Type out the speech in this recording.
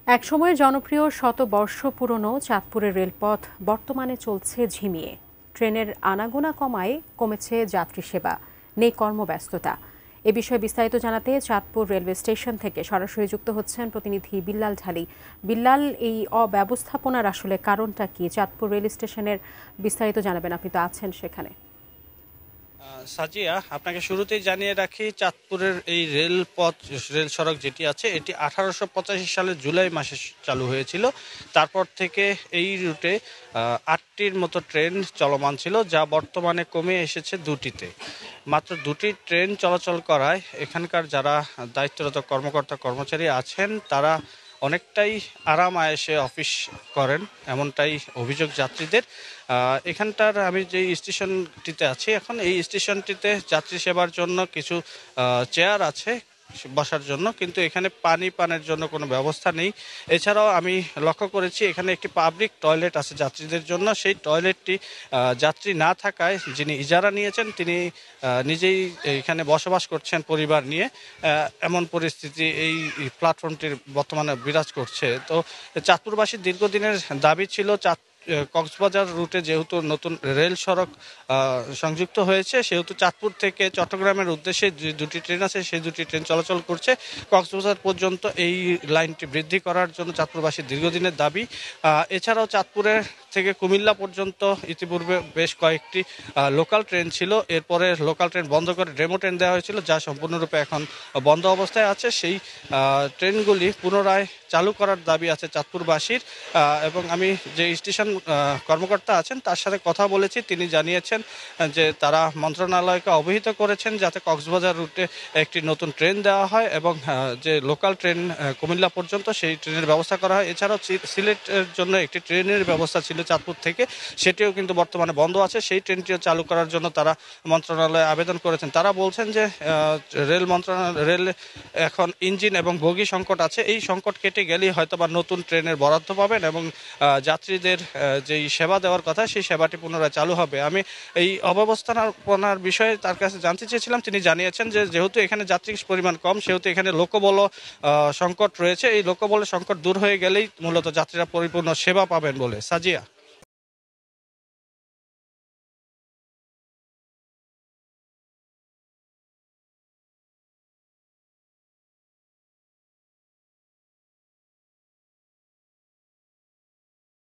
একসময়ের জনপ্রিয় শতবর্ষ পুরনো চাঁদপুরের রেলপথ বর্তমানে চলছে ঝিমিয়ে। ট্রেনের আনাগোনা কমায় কমেছে যাত্রী সেবা, নেই কর্মব্যস্ততা। এ বিষয়ে বিস্তারিত জানাতে চাঁদপুর রেলওয়ে স্টেশন থেকে সরাসরি যুক্ত হচ্ছেন প্রতিনিধি বিল্লাল ঢালি। বিল্লাল, এই অব্যবস্থাপনার আসলে কারণটা কি? চাঁদপুর রেল স্টেশনের বিস্তারিত জানাবেন, আপনি তো আছেন সেখানে। সাজিয়া, আপনাকে শুরুতেই জানিয়ে রাখি, চাঁদপুরের এই রেল সড়ক যেটি আছে এটি 1885 সালের জুলাই মাসে চালু হয়েছিল। তারপর থেকে এই রুটে 8টির মতো ট্রেন চলমান ছিল, যা বর্তমানে কমে এসেছে 2টিতে। মাত্র 2টি ট্রেন চলাচল করায় এখানকার যারা দায়িত্বরত কর্মকর্তা কর্মচারী আছেন তারা অনেকটাই আরাম আয়েসে অফিস করেন, এমনটাই অভিযোগ যাত্রীদের। এখানটার আমি যে স্টেশনটিতে আছি এখন, এই স্টেশনটিতে যাত্রী সেবার জন্য কিছু চেয়ার আছে বসার জন্য, কিন্তু এখানে পানের জন্য কোনো ব্যবস্থা নেই। এছাড়াও আমি লক্ষ্য করেছি এখানে একটি পাবলিক টয়লেট আছে যাত্রীদের জন্য। সেই টয়লেটটি যাত্রী না থাকায় যিনি ইজারা নিয়েছেন তিনি নিজেই এখানে বসবাস করছেন পরিবার নিয়ে। এমন পরিস্থিতি এই প্ল্যাটফর্মটির বর্তমানে বিরাজ করছে। তো চাঁদপুরবাসীর দীর্ঘদিনের দাবি ছিল কক্সবাজার রুটে যেহেতু নতুন রেল সড়ক সংযুক্ত হয়েছে, সেহেতু চাঁদপুর থেকে চট্টগ্রামের উদ্দেশ্যে যে 2টি ট্রেন আছে সেই 2টি ট্রেন চলাচল করছে। কক্সবাজার পর্যন্ত এই লাইনটি বৃদ্ধি করার জন্য চাঁদপুরবাসীর দীর্ঘদিনের দাবি। এছাড়াও চাঁদপুরের থেকে কুমিল্লা পর্যন্ত ইতিপূর্বে বেশ কয়েকটি লোকাল ট্রেন ছিল, এরপরে লোকাল ট্রেন বন্ধ করে ডেমো ট্রেন দেওয়া হয়েছিল, যা সম্পূর্ণরূপে এখন বন্ধ অবস্থায় আছে। সেই ট্রেনগুলি পুনরায় চালু করার দাবি আছে চাঁদপুরবাসীর। এবং আমি যে স্টেশন কর্মকর্তা আছেন তার সাথে কথা বলেছি, তিনি জানিয়েছেন যে তারা মন্ত্রণালয়কে অবহিত করেছেন যাতে কক্সবাজার রুটে একটি নতুন ট্রেন দেওয়া হয় এবং যে লোকাল ট্রেন কুমিল্লা পর্যন্ত সেই ট্রেনের ব্যবস্থা করা হয়। এছাড়াও সিলেটের জন্য একটি ট্রেনের ব্যবস্থা ছিল চাঁদপুর থেকে, সেটিও কিন্তু বর্তমানে বন্ধ আছে। সেই ট্রেনটিও চালু করার জন্য তারা মন্ত্রণালয়ে আবেদন করেছেন। তারা বলছেন যে রেল এখন ইঞ্জিন এবং বগি সংকট আছে, এই সংকট কেটে গেলেই হয়তো বা নতুন ট্রেনের বরাদ্দ পাবেন এবং যাত্রীদের যেই সেবা দেওয়ার কথা সেই সেবাটি পুনরায় চালু হবে। আমি এই অব্যবস্থাপনার বিষয়ে তার কাছে জানতে চেয়েছিলাম, তিনি জানিয়েছেন যে যেহেতু এখানে যাত্রীর পরিমাণ কম সেহেতু এখানে লোকবল সংকট রয়েছে, এই লোকবলের সংকট দূর হয়ে গেলেই মূলত যাত্রীরা পরিপূর্ণ সেবা পাবেন বলে। সাজিয়া।